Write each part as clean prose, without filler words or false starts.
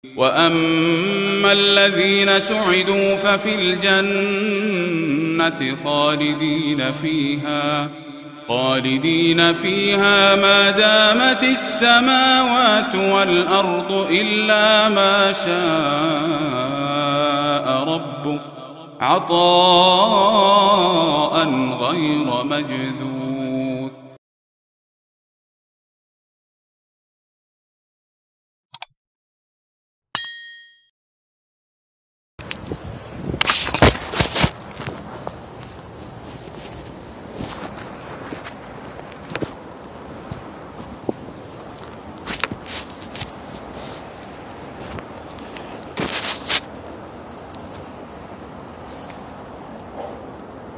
وَأَمَّا الَّذِينَ سُعِدُوا فَفِي الْجَنَّةِ خَالِدِينَ فِيهَا مَا دَامَتِ السَّمَاوَاتُ وَالْأَرْضُ إِلَّا مَا شَاءَ رَبُّكَ عَطَاءً غَيْرَ مَجْذُوذٍ.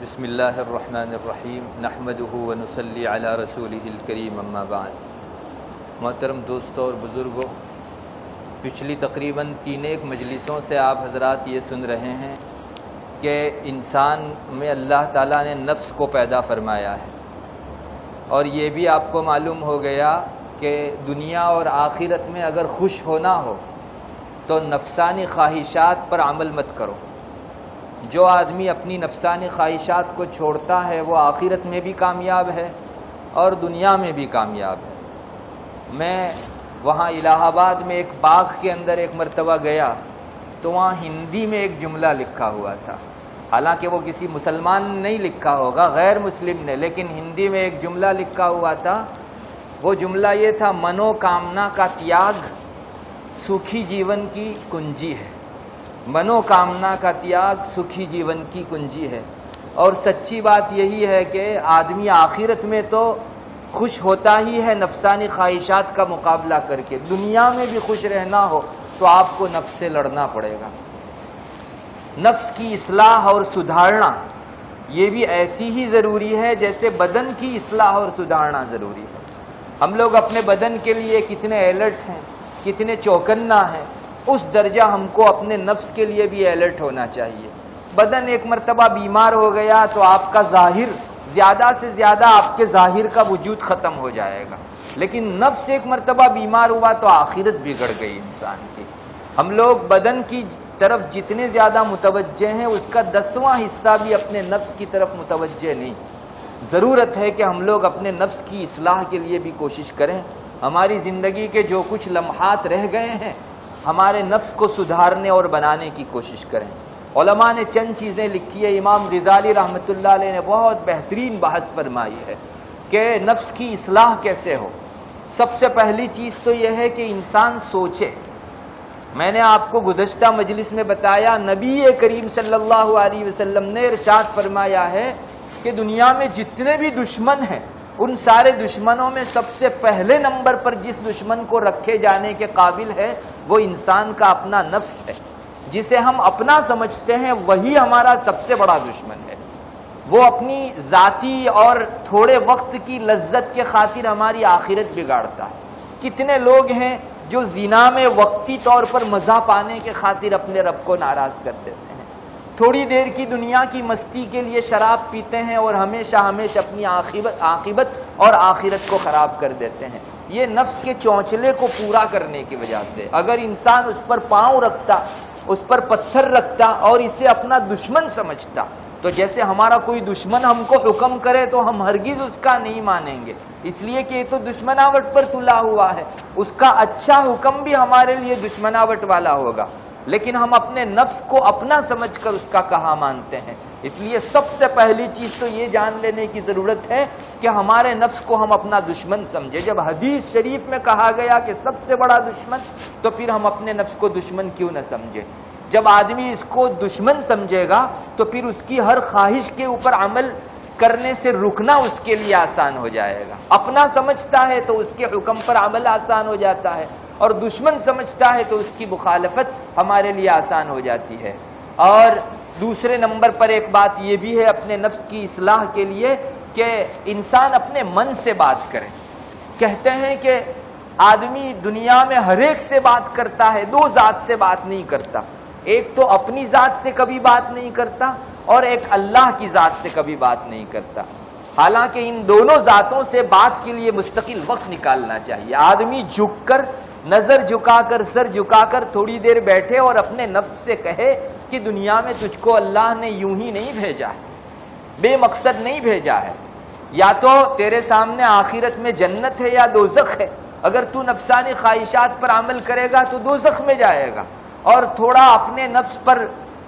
بسم اللہ الرحمن الرحیم نحمدہ ونصلی علی رسولہ الکریم اما بعد. محترم دوستوں اور بزرگوں، پچھلی تقریباً 3 مجلسوں سے آپ حضرات یہ سن رہے ہیں کہ انسان میں اللہ تعالیٰ نے نفس کو پیدا فرمایا ہے، اور یہ بھی آپ کو معلوم ہو گیا کہ دنیا اور آخرت میں اگر خوش ہونا ہو تو نفسانی خواہشات پر عمل مت کرو. جو آدمی اپنی نفسانی خواہشات کو چھوڑتا ہے وہ آخرت میں بھی کامیاب ہے اور دنیا میں بھی کامیاب ہے. میں وہاں الہ آباد میں ایک باغ کے اندر ایک مرتبہ گیا تو وہاں ہندی میں ایک جملہ لکھا ہوا تھا، حالانکہ وہ کسی مسلمان نے نہیں لکھا ہوگا، غیر مسلم نے، لیکن ہندی میں ایک جملہ لکھا ہوا تھا. وہ جملہ یہ تھا: منو کامنا کا تیاگ سکھی جیون کی کنجی ہے. منو کامنا کا تیاگ سکھی جیون کی کنجی ہے. اور سچی بات یہی ہے کہ آدمی آخرت میں تو خوش ہوتا ہی ہے نفسانی خواہشات کا مقابلہ کر کے. دنیا میں بھی خوش رہنا ہو تو آپ کو نفس سے لڑنا پڑے گا. نفس کی اصلاح اور سدھارنا یہ بھی ایسی ہی ضروری ہے جیسے بدن کی اصلاح اور سدھارنا ضروری ہے. ہم لوگ اپنے بدن کے لیے کتنے الرٹ ہیں، کتنے چوکنا ہیں، اس درجہ ہم کو اپنے نفس کے لیے بھی الرٹ ہونا چاہیے. بدن ایک مرتبہ بیمار ہو گیا تو آپ کا ظاہر زیادہ سے زیادہ آپ کے ظاہر کا وجود ختم ہو جائے گا، لیکن نفس ایک مرتبہ بیمار ہوا تو آخرت بگڑ گئی انسان کی. ہم لوگ بدن کی طرف جتنے زیادہ متوجہ ہیں اس کا 10واں حصہ بھی اپنے نفس کی طرف متوجہ نہیں. ضرورت ہے کہ ہم لوگ اپنے نفس کی اصلاح کے لیے بھی کوشش کریں. ہماری زندگی کے جو کچھ لمحات رہ گئے ہیں ہمارے نفس کو سدھارنے اور بنانے کی کوشش کریں. علماء نے چند چیزیں لکھی ہے. امام غزالی رحمۃ اللہ علیہ نے بہت بہترین بحث فرمائی ہے کہ نفس کی اصلاح کیسے ہو. سب سے پہلی چیز تو یہ ہے کہ انسان سوچے. میں نے آپ کو گزشتہ مجلس میں بتایا، نبی کریم صلی اللہ علیہ وسلم نے ارشاد فرمایا ہے کہ دنیا میں جتنے بھی دشمن ہیں ان سارے دشمنوں میں سب سے پہلے نمبر پر جس دشمن کو رکھے جانے کے قابل ہے وہ انسان کا اپنا نفس ہے. جسے ہم اپنا سمجھتے ہیں وہی ہمارا سب سے بڑا دشمن ہے. وہ اپنی ذاتی اور تھوڑے وقت کی لذت کے خاطر ہماری آخرت بگاڑتا ہے. کتنے لوگ ہیں جو زنا میں وقتی طور پر مزہ پانے کے خاطر اپنے رب کو ناراض کر دیتے ہیں. تھوڑی دیر کی دنیا کی مستی کے لیے شراب پیتے ہیں اور ہمیشہ اپنی عاقبت اور آخرت کو خراب کر دیتے ہیں. یہ نفس کے چونچلے کو پورا کرنے کی وجہ سے. اگر انسان اس پر پاؤں رکھتا، اس پر پتھر رکھتا اور اسے اپنا دشمن سمجھتا تو جیسے ہمارا کوئی دشمن ہم کو حکم کرے تو ہم ہرگز اس کا نہیں مانیں گے، اس لیے کہ یہ تو دشمناوٹ پر تلا ہوا ہے. اس کا اچھا حکم بھی ہمارے لیے دشمناوٹ والا ہوگا، لیکن ہم اپنے نفس کو اپنا سمجھ کر اس کا کہا مانتے ہیں. اس لیے سب سے پہلی چیز تو یہ جان لینے کی ضرورت ہے کہ ہمارے نفس کو ہم اپنا دشمن سمجھے. جب حدیث شریف میں کہا گیا کہ سب سے بڑا دشمن، تو پھر ہم اپنے نفس کو دشمن کیوں نہ سمجھے. جب آدمی اس کو دشمن سمجھے گا تو پھر اس کی ہر خواہش کے اوپر عمل کرنے سے رکنا اس کے لیے آسان ہو جائے گا. اپنا سمجھتا ہے تو اس کے حکم پر عمل آسان ہو جاتا ہے، اور دشمن سمجھتا ہے تو اس کی مخالفت ہمارے لیے آسان ہو جاتی ہے. اور دوسرے نمبر پر ایک بات یہ بھی ہے اپنے نفس کی اصلاح کے لیے کہ انسان اپنے من سے بات کرے. کہتے ہیں کہ آدمی دنیا میں ہر ایک سے بات کرتا ہے، 2 ذات سے بات نہیں کرتا. ایک تو اپنی ذات سے کبھی بات نہیں کرتا اور ایک اللہ کی ذات سے کبھی بات نہیں کرتا. حالانکہ ان دونوں ذاتوں سے بات کے لیے مستقل وقت نکالنا چاہیے. آدمی جھک کر، نظر جھکا کر، سر جھکا کر تھوڑی دیر بیٹھے اور اپنے نفس سے کہے کہ دنیا میں تجھ کو اللہ نے یوں ہی نہیں بھیجا ہے، بے مقصد نہیں بھیجا ہے. یا تو تیرے سامنے آخرت میں جنت ہے یا دوزخ ہے. اگر تو نفسانی خواہشات پر عمل کرے گا تو دوزخ میں جائے گا، اور تھوڑا اپنے نفس پر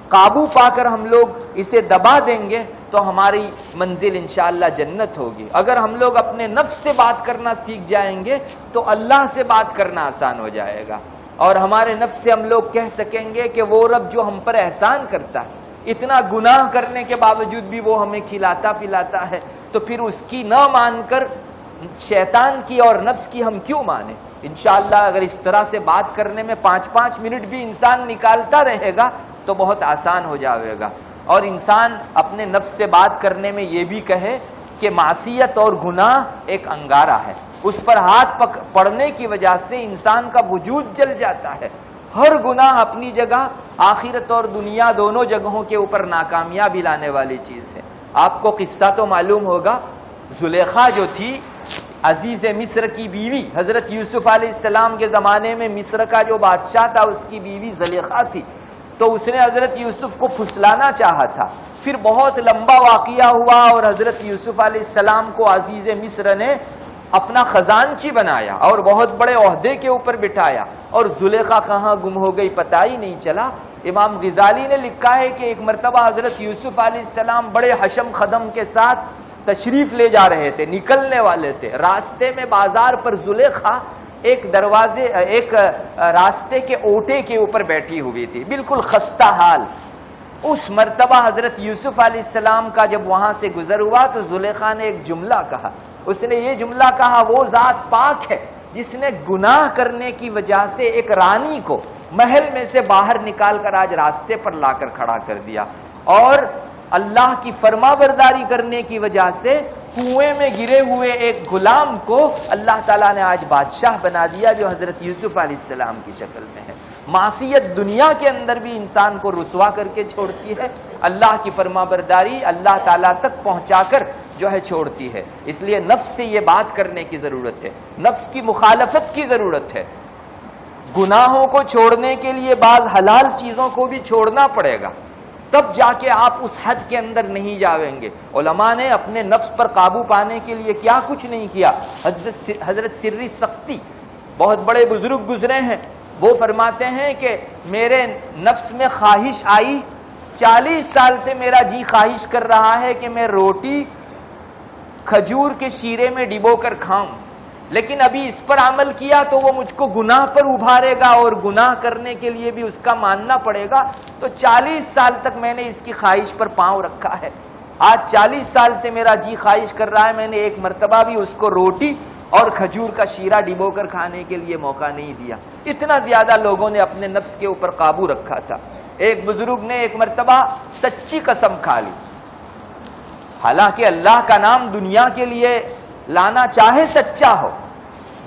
قابو پا کر ہم لوگ اسے دبا دیں گے تو ہماری منزل انشاءاللہ جنت ہوگی. اگر ہم لوگ اپنے نفس سے بات کرنا سیکھ جائیں گے تو اللہ سے بات کرنا آسان ہو جائے گا، اور ہمارے نفس سے ہم لوگ کہہ سکیں گے کہ وہ رب جو ہم پر احسان کرتا ہے، اتنا گناہ کرنے کے باوجود بھی وہ ہمیں کھلاتا پلاتا ہے، تو پھر اس کی نہ مان کر شیطان کی اور نفس کی ہم کیوں مانیں. انشاءاللہ اگر اس طرح سے بات کرنے میں 5-5 منٹ بھی انسان نکالتا رہے گا تو بہت آسان ہو جائے گا. اور انسان اپنے نفس سے بات کرنے میں یہ بھی کہے کہ معصیت اور گناہ ایک انگارہ ہے، اس پر ہاتھ پڑنے کی وجہ سے انسان کا وجود جل جاتا ہے. ہر گناہ اپنی جگہ آخرت اور دنیا دونوں جگہوں کے اوپر ناکامیابی لانے والی چیز ہے. آپ کو قصہ تو معلوم ہوگا، زلیخا جو تھی عزیز مصر کی بیوی، حضرت یوسف علیہ السلام کے زمانے میں مصر کا جو بادشاہ تھا اس کی بیوی زلیخا تھی. تو اس نے حضرت یوسف کو پھسلانا چاہا تھا. پھر بہت لمبا واقعہ ہوا اور حضرت یوسف علیہ السلام کو عزیز مصر نے اپنا خزانچی بنایا اور بہت بڑے عہدے کے اوپر بٹھایا، اور زلیخا کہاں گم ہو گئی پتہ ہی نہیں چلا. امام غزالی نے لکھا ہے کہ ایک مرتبہ حضرت یوسف علیہ السلام بڑے حشم خدم کے ساتھ تشریف لے جا رہے تھے، نکلنے والے تھے. راستے میں بازار پر زلیخا ایک راستے کے اوٹے کے اوپر بیٹھی ہوئی تھی، بالکل خستہ حال. اس مرتبہ حضرت یوسف علیہ السلام کا جب وہاں سے گزر ہوا تو زلیخا نے ایک جملہ کہا. اس نے یہ جملہ کہا، وہ ذات پاک ہے جس نے گناہ کرنے کی وجہ سے ایک رانی کو محل میں سے باہر نکال کر آج راستے پر لا کر کھڑا کر دیا، اور اللہ کی فرما برداری کرنے کی وجہ سے کنویں میں گرے ہوئے ایک غلام کو اللہ تعالیٰ نے آج بادشاہ بنا دیا جو حضرت یوسف علیہ السلام کی شکل میں ہے. معصیت دنیا کے اندر بھی انسان کو رسوا کر کے چھوڑتی ہے، اللہ کی فرما برداری اللہ تعالیٰ تک پہنچا کر جو ہے چھوڑتی ہے. اس لیے نفس سے یہ بات کرنے کی ضرورت ہے، نفس کی مخالفت کی ضرورت ہے. گناہوں کو چھوڑنے کے لیے بعض حلال چیزوں کو بھی چھوڑنا پڑے گا، تب جا کے آپ اس حد کے اندر نہیں جاویں گے. علماء نے اپنے نفس پر قابو پانے کے لیے کیا کچھ نہیں کیا. حضرت سری سختی بہت بڑے بزرگ گزرے ہیں، وہ فرماتے ہیں کہ میرے نفس میں خواہش آئی، 40 سال سے میرا جی خواہش کر رہا ہے کہ میں روٹی کھجور کے شیرے میں ڈبو کر کھاؤں، لیکن ابھی اس پر عمل کیا تو وہ مجھ کو گناہ پر ابھارے گا، اور گناہ کرنے کے لیے بھی اس کا ماننا پڑے گا. تو 40 سال تک میں نے اس کی خواہش پر پاؤں رکھا ہے. آج 40 سال سے میرا جی خواہش کر رہا ہے، میں نے ایک مرتبہ بھی اس کو روٹی اور کھجور کا شیرہ ڈبو کر کھانے کے لیے موقع نہیں دیا. اتنا زیادہ لوگوں نے اپنے نفس کے اوپر قابو رکھا تھا. ایک بزرگ نے ایک مرتبہ سچی قسم کھا لی، حالانکہ اللہ کا نام دنیا کے لیے لانا چاہے سچا ہو،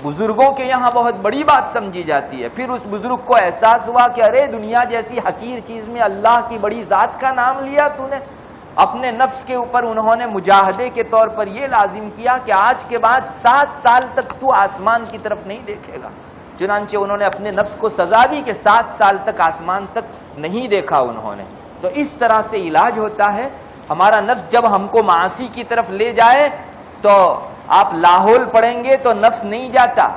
بزرگوں کے یہاں بہت بڑی بات سمجھی جاتی ہے. پھر اس بزرگ کو احساس ہوا کہ ارے دنیا جیسی حقیر چیز میں اللہ کی بڑی ذات کا نام لیا تو نے. اپنے نفس کے اوپر انہوں نے مجاہدے کے طور پر یہ لازم کیا کہ آج کے بعد 7 سال تک تو آسمان کی طرف نہیں دیکھے گا. چنانچہ انہوں نے اپنے نفس کو سزا دی کہ 7 سال تک آسمان تک نہیں دیکھا انہوں نے. تو اس طرح سے علاج ہوتا ہے. ہمارا نفس جب ہم کو معاصی کی طرف لے جائے تو آپ لاہول پڑھیں گے تو نفس نہیں جاتا.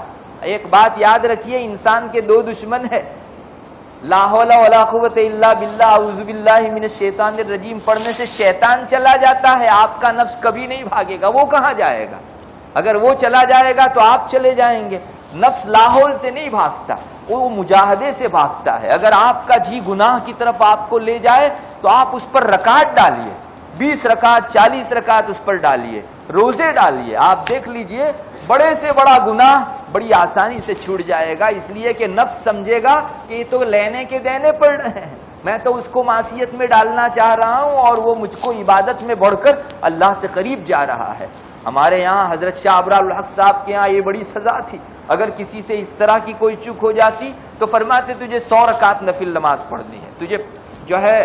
ایک بات یاد رکھیے، انسان کے 2 دشمن ہے. لا حول ولا قوت الا باللہ، اعوذ باللہ من الشیطان الرجیم پڑھنے سے شیطان چلا جاتا ہے، آپ کا نفس کبھی نہیں بھاگے گا. وہ کہاں جائے گا؟ اگر وہ چلا جائے گا تو آپ چلے جائیں گے. نفس لاہول سے نہیں بھاگتا، وہ مجاہدے سے بھاگتا ہے. اگر آپ کا جی گناہ کی طرف آپ کو لے جائے تو آپ اس پر رکعت ڈالیے، 20 رکعت 40 رکعت اس پر ڈالیے، روزے ڈالیے. آپ دیکھ لیجئے بڑے سے بڑا گناہ بڑی آسانی سے چھوٹ جائے گا. اس لیے کہ نفس سمجھے گا کہ یہ تو لینے کے دینے پڑ رہے ہیں، میں تو اس کو معصیت میں ڈالنا چاہ رہا ہوں اور وہ مجھ کو عبادت میں بڑھ کر اللہ سے قریب جا رہا ہے. ہمارے یہاں حضرت شاہ ابرار الحق صاحب کے یہاں یہ بڑی سزا تھی. اگر کسی سے اس طرح کی کوئی چوک ہو جاتی تو فرماتے تجھے 100 رکعت نفل نماز پڑھنی ہے، تجھے جو ہے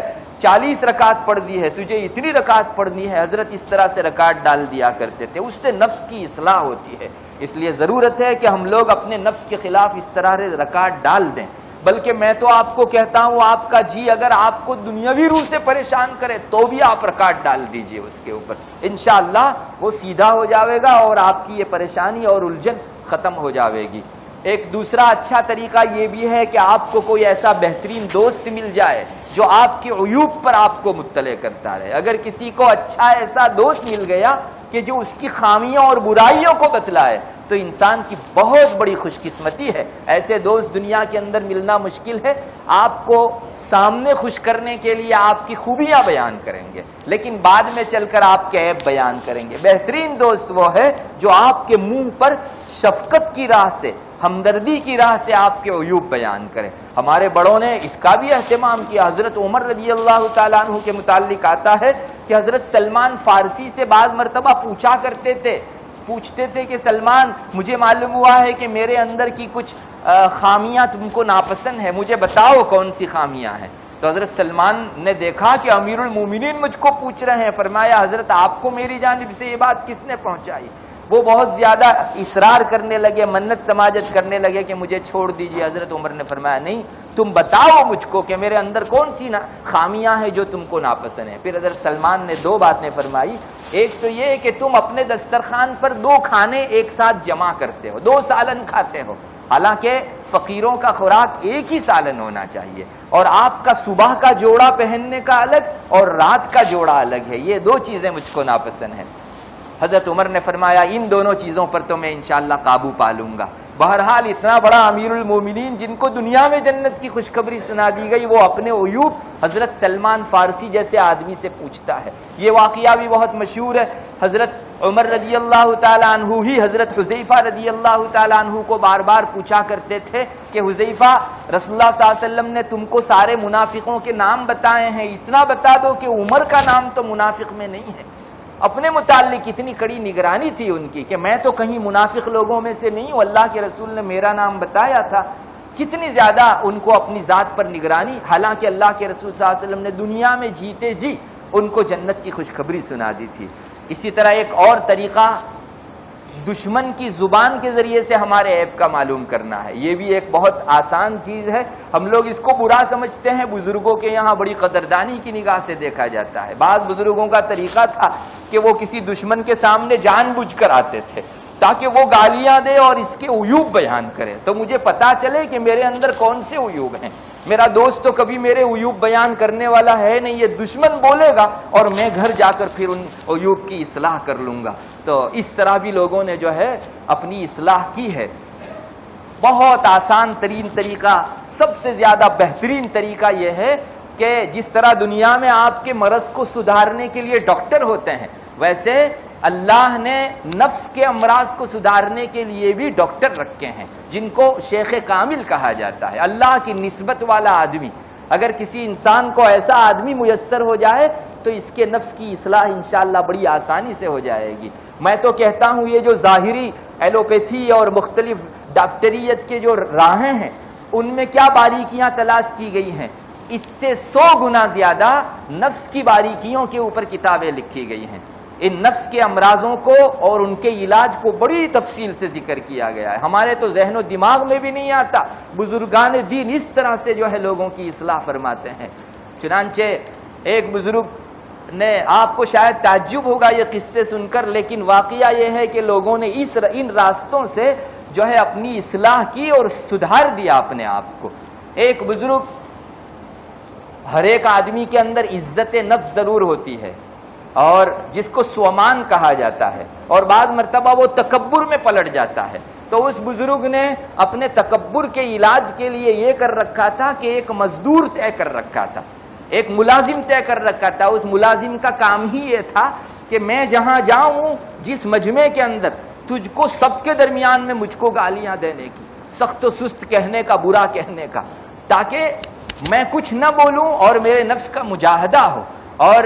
40 رکعت پڑھ دی ہے، تجھے اتنی رکعت پڑھنی ہے، حضرت اس طرح سے رکعت ڈال دیا کرتے تھے، اس سے نفس کی اصلاح ہوتی ہے۔ اس لیے ضرورت ہے کہ ہم لوگ اپنے نفس کے خلاف اس طرح سے رکعت ڈال دیں۔ بلکہ میں تو آپ کو کہتا ہوں، آپ کا جی اگر آپ کو دنیاوی روح سے پریشان کرے تو بھی آپ رکعت ڈال دیجئے اس کے اوپر، انشاءاللہ وہ سیدھا ہو جاوے گا اور آپ کی یہ پریشانی اور الجھن ختم ہو جاوے گی۔ ایک دوسرا اچھا طریقہ یہ بھی ہے کہ آپ کو کوئی ایسا بہترین دوست مل جائے جو آپ کے عیوب پر آپ کو مطلع کرتا رہے۔ اگر کسی کو اچھا ایسا دوست مل گیا کہ جو اس کی خامیاں اور برائیوں کو بتلائے تو انسان کی بہت بڑی خوش قسمتی ہے۔ ایسے دوست دنیا کے اندر ملنا مشکل ہے۔ آپ کو سامنے خوش کرنے کے لیے آپ کی خوبیاں بیان کریں گے لیکن بعد میں چل کر آپ کے عیب بیان کریں گے۔ بہترین دوست وہ ہے جو آپ کے منہ پر شفقت کی راہ سے، ہمدردی کی راہ سے آپ کے عیوب بیان کرے۔ ہمارے بڑوں نے اس کا بھی اہتمام کیا۔ حضرت عمر رضی اللہ تعالیٰ عنہ کے متعلق آتا ہے کہ حضرت سلمان فارسی سے بعض مرتبہ پوچھتے تھے کہ سلمان، مجھے معلوم ہوا ہے کہ میرے اندر کی کچھ خامیاں تم کو ناپسند ہے، مجھے بتاؤ کون سی خامیاں ہیں۔ تو حضرت سلمان نے دیکھا کہ امیر المومنین مجھ کو پوچھ رہے ہیں، فرمایا حضرت آپ کو میری جانب سے یہ بات کس نے پہنچائی؟ وہ بہت زیادہ اصرار کرنے لگے، منت سماجت کرنے لگے کہ مجھے چھوڑ دیجئے۔ حضرت عمر نے فرمایا نہیں، تم بتاؤ مجھ کو کہ میرے اندر کون سی خامیاں ہیں جو تم کو ناپسند ہیں۔ پھر حضرت سلمان نے 2 باتیں فرمائی۔ ایک تو یہ کہ تم اپنے دسترخوان پر 2 کھانے ایک ساتھ جمع کرتے ہو، 2 سالن کھاتے ہو، حالانکہ فقیروں کا خوراک ایک ہی سالن ہونا چاہیے، اور آپ کا صبح کا جوڑا پہننے کا الگ اور رات کا جوڑا الگ ہے، یہ 2 چیزیں مجھ کو ناپسند ہیں۔ حضرت عمر نے فرمایا ان دونوں چیزوں پر تو میں انشاءاللہ قابو پا لوں گا۔ بہرحال اتنا بڑا امیر المومنین جن کو دنیا میں جنت کی خوشخبری سنا دی گئی، وہ اپنے عیوب حضرت سلمان فارسی جیسے آدمی سے پوچھتا ہے۔ یہ واقعہ بھی بہت مشہور ہے۔ حضرت عمر رضی اللہ تعالیٰ عنہ ہی حضرت حذیفہ رضی اللہ تعالیٰ عنہ کو بار بار پوچھا کرتے تھے کہ حذیفہ، رسول اللہ صلی اللہ علیہ وسلم نے تم کو سارے منافقوں کے نام بتائے ہیں، اتنا بتا دو کہ عمر کا نام تو منافق میں نہیں ہے۔ اپنے متعلق اتنی کڑی نگرانی تھی ان کی کہ میں تو کہیں منافق لوگوں میں سے نہیں ہوں، اللہ کے رسول نے میرا نام بتایا تھا۔ کتنی زیادہ ان کو اپنی ذات پر نگرانی، حالانکہ اللہ کے رسول صلی اللہ علیہ وسلم نے دنیا میں جیتے جی ان کو جنت کی خوشخبری سنا دی تھی۔ اسی طرح ایک اور طریقہ دشمن کی زبان کے ذریعے سے ہمارے عیب کا معلوم کرنا ہے۔ یہ بھی ایک بہت آسان چیز ہے، ہم لوگ اس کو برا سمجھتے ہیں، بزرگوں کے یہاں بڑی قدردانی کی نگاہ سے دیکھا جاتا ہے۔ بعض بزرگوں کا طریقہ تھا کہ وہ کسی دشمن کے سامنے جان بوجھ کر آتے تھے تاکہ وہ گالیاں دے اور اس کے عیوب بیان کرے تو مجھے پتا چلے کہ میرے اندر کون سے عیوب ہیں۔ میرا دوست تو کبھی میرے عیوب بیان کرنے والا ہے نہیں، یہ دشمن بولے گا اور میں گھر جا کر پھر ان عیوب کی اصلاح کر لوں گا۔ تو اس طرح بھی لوگوں نے جو ہے اپنی اصلاح کی ہے۔ بہت آسان ترین طریقہ، سب سے زیادہ بہترین طریقہ یہ ہے کہ جس طرح دنیا میں آپ کے مرض کو سدھارنے کے لیے ڈاکٹر ہوتے ہیں، ویسے اللہ نے نفس کے امراض کو سدھارنے کے لیے بھی ڈاکٹر رکھے ہیں جن کو شیخ کامل کہا جاتا ہے۔ اللہ کی نسبت والا آدمی، اگر کسی انسان کو ایسا آدمی میسر ہو جائے تو اس کے نفس کی اصلاح انشاءاللہ بڑی آسانی سے ہو جائے گی۔ میں تو کہتا ہوں یہ جو ظاہری ایلوپیتھی اور مختلف ڈاکٹریت کے جو راہیں ہیں ان میں کیا باریکیاں تلاش کی گئی ہیں، اس سے 100 گنا زیادہ نفس کی باریکیوں کے اوپر کتابیں لکھی گئی ہیں۔ ان نفس کے امراضوں کو اور ان کے علاج کو بڑی تفصیل سے ذکر کیا گیا ہے، ہمارے تو ذہن و دماغ میں بھی نہیں آتا۔ بزرگان دین اس طرح سے جو ہے لوگوں کی اصلاح فرماتے ہیں۔ چنانچہ ایک بزرگ نے، آپ کو شاید تعجب ہوگا یہ قصے سن کر، لیکن واقعہ یہ ہے کہ لوگوں نے ان راستوں سے جو ہے اپنی اصلاح کی اور سدھار دیا اپنے آپ کو۔ ایک بزرگ، ہر ایک آدمی کے اندر عزت نفس ضرور ہوتی ہے اور جس کو سومان کہا جاتا ہے، اور بعض مرتبہ وہ تکبر میں پلٹ جاتا ہے۔ تو اس بزرگ نے اپنے تکبر کے علاج کے لیے یہ کر رکھا تھا کہ ایک مزدور طے کر رکھا تھا، ایک ملازم طے کر رکھا تھا۔ اس ملازم کا کام ہی یہ تھا کہ میں جہاں جاؤں، جس مجمع کے اندر، تجھ کو سب کے درمیان میں مجھ کو گالیاں دینے کی، سخت و سست کہنے کا، برا کہنے کا، تاکہ میں کچھ نہ بولوں اور میرے نفس کا مجاہدہ ہو اور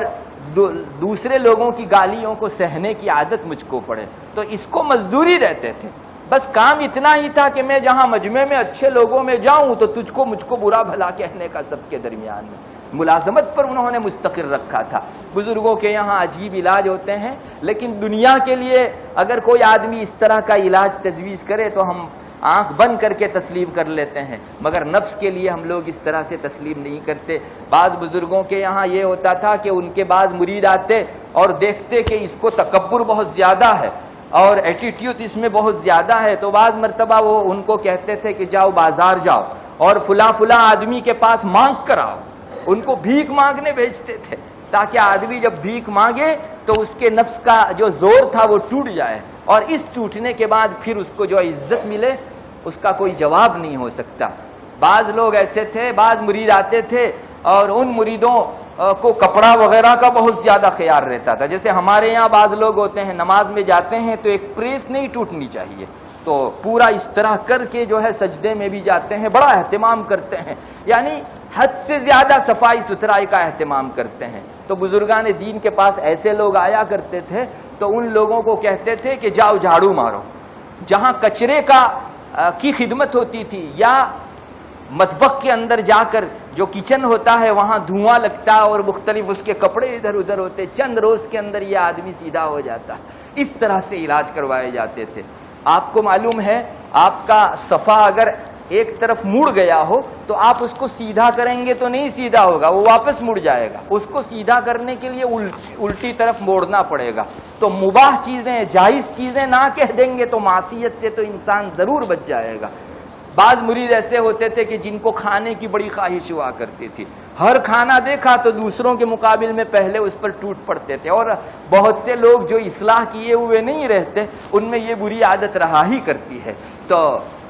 دوسرے لوگوں کی گالیوں کو سہنے کی عادت مجھ کو پڑے۔ تو اس کو مزدوری دیتے تھے۔ بس کام اتنا ہی تھا کہ میں جہاں مجمع میں اچھے لوگوں میں جاؤں تو تجھ کو مجھ کو برا بھلا کہنے کا سب کے درمیان میں، ملازمت پر انہوں نے مستقر رکھا تھا۔ بزرگوں کے یہاں عجیب علاج ہوتے ہیں، لیکن دنیا کے لیے اگر کوئی آدمی اس طرح کا علاج تجویز کرے تو ہم آنکھ بند کر کے تسلیم کر لیتے ہیں، مگر نفس کے لیے ہم لوگ اس طرح سے تسلیم نہیں کرتے۔ بعض بزرگوں کے یہاں یہ ہوتا تھا کہ ان کے بعض مرید آتے اور دیکھتے کہ اس کو تکبر بہت زیادہ ہے اور ایٹیٹیوڈ اس میں بہت زیادہ ہے، تو بعض مرتبہ وہ ان کو کہتے تھے کہ جاؤ بازار جاؤ اور فلاں آدمی کے پاس مانگ کر آؤ۔ ان کو بھیک مانگنے بھیجتے تھے تاکہ آدمی جب بھیک مانگے تو اس کے نفس کا جو زور تھا وہ ٹوٹ جائے، اور اس ٹوٹنے کے بعد پھر اس کو جو عزت ملے اس کا کوئی جواب نہیں ہو سکتا۔ بعض لوگ ایسے تھے، بعض مرید آتے تھے اور ان مریدوں کو کپڑا وغیرہ کا بہت زیادہ خیال رہتا تھا۔ جیسے ہمارے یہاں بعض لوگ ہوتے ہیں نماز میں جاتے ہیں تو ایک پریس نہیں ٹوٹنی چاہیے، تو پورا اس طرح کر کے جو ہے سجدے میں بھی جاتے ہیں، بڑا اہتمام کرتے ہیں، یعنی حد سے زیادہ صفائی ستھرائی کا اہتمام کرتے ہیں۔ تو بزرگان دین کے پاس ایسے لوگ آیا کرتے تھے تو ان لوگوں کو کہتے تھے کہ جاؤ جھاڑو مارو۔ جہاں کچرے کی خدمت ہوتی تھی یا مطبخ کے اندر جا کر جو کچن ہوتا ہے وہاں دھواں لگتا اور مختلف اس کے کپڑے ادھر ادھر ہوتے، چند روز کے اندر یہ آدمی سیدھا ہو جاتا۔ اس طرح سے علاج کروائے جاتے تھے۔ آپ کو معلوم ہے آپ کا صفا اگر ایک طرف مڑ گیا ہو تو آپ اس کو سیدھا کریں گے تو نہیں سیدھا ہوگا، وہ واپس مڑ جائے گا۔ اس کو سیدھا کرنے کے لیے الٹی طرف موڑنا پڑے گا۔ تو مباح چیزیں، جائز چیزیں نہ کہہ دیں گے تو معصیت سے تو انسان ضرور بچ جائے گا۔ بعض مرید ایسے ہوتے تھے کہ جن کو کھانے کی بڑی خواہش ہوا کرتی تھی، ہر کھانا دیکھا تو دوسروں کے مقابل میں پہلے اس پر ٹوٹ پڑتے تھے، اور بہت سے لوگ جو اصلاح کیے ہوئے نہیں رہتے ان میں یہ بری عادت رہا ہی کرتی ہے۔ تو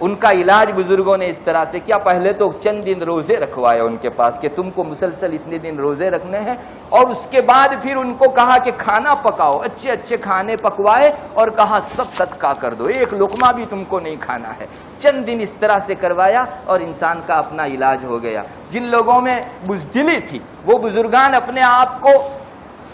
ان کا علاج بزرگوں نے اس طرح سے کیا، پہلے تو چند دن روزے رکھوائے ان کے پاس کہ تم کو مسلسل اتنے دن روزے رکھنے ہیں، اور اس کے بعد پھر ان کو کہا کہ کھانا پکاؤ، اچھے اچھے کھانے پکوائے اور کہا سب صدقہ کر دو، ایک لقمہ بھی تم کو نہیں کھانا ہے۔ چند دن اس طرح سے کروایا اور انسان کا اپنا علاج ہو گیا۔ جن لوگوں میں بزدلی تھی وہ بزرگان اپنے آپ کو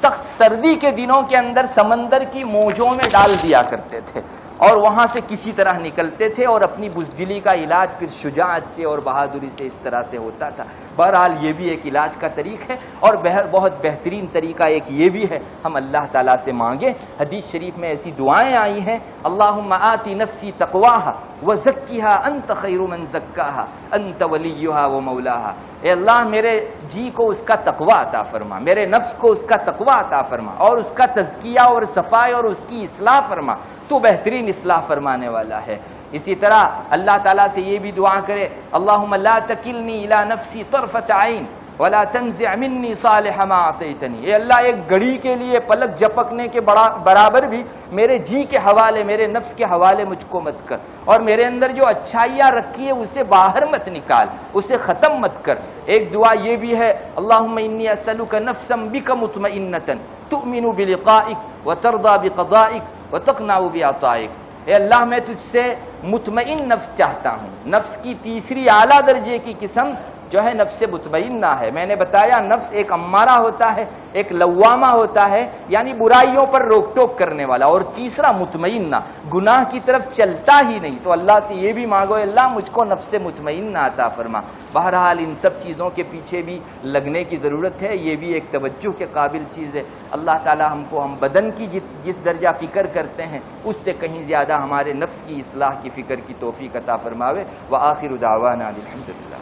سخت سردی کے دنوں کے اندر سمندر کی موجوں میں ڈال دیا کرتے تھے اور وہاں سے کسی طرح نکلتے تھے، اور اپنی بزدلی کا علاج پھر شجاعت سے اور بہادری سے اس طرح سے ہوتا تھا۔ بہرحال یہ بھی ایک علاج کا طریق ہے، اور بہت بہترین طریقہ ایک یہ بھی ہے، ہم اللہ تعالیٰ سے مانگیں۔ حدیث شریف میں ایسی دعائیں آئی ہیں، اللہم آتی نفسی تقواہا وزکیہا انت خیر من زکاہا انت ولیہا ومولاہا۔ اے اللہ میرے جی کو اس کا تقوی عطا فرما، میرے نفس کو اس کا تقوی عطا فرما، اور اس کا تزکیہ اور صفائی اور اس کی اصلاح فرما، تو بہترین اصلاح فرمانے والا ہے۔ اسی طرح اللہ تعالیٰ سے یہ بھی دعا کرے، اللہم لا تکلنی الی نفسی طرفۃ عین ولا تنزع منی صالح ما اعطیتنی۔ اے اللہ ایک گھڑی کے لیے پلک جھپکنے کے برابر بھی میرے جی کے حوالے، میرے نفس کے حوالے مجھ کو مت کر، اور میرے اندر جو اچھائیاں رکھی ہے اسے باہر مت نکال، اسے ختم مت کر۔ ایک دعا یہ بھی ہے، اللہم انی اسألک نفسا بک مطمئنۃ تؤمن بلقائک وترضى بقضائک وتقنع بعطائک۔ اے اللہ میں تجھ سے مطمئن نفس چاہتا ہوں۔ نفس کی تیسری اعلیٰ درجے کی قسم جو ہے نفس مطمئنہ ہے۔ میں نے بتایا نفس ایک امارہ ہوتا ہے، ایک لوامہ ہوتا ہے، یعنی برائیوں پر روک ٹوک کرنے والا، اور تیسرا مطمئنہ، گناہ کی طرف چلتا ہی نہیں۔ تو اللہ سے یہ بھی مانگو، اللہ مجھ کو نفس مطمئنہ عطا فرما۔ بہرحال ان سب چیزوں کے پیچھے بھی لگنے کی ضرورت ہے، یہ بھی ایک توجہ کے قابل چیز ہے۔ اللہ تعالی ہم کو، ہم بدن کی جس درجہ فکر کرتے ہیں اس سے کہیں زیادہ ہمارے نفس کی اصلاح کی فکر کی توفیق عطا فرماوے۔ وآخر دعوانا الحمدللہ۔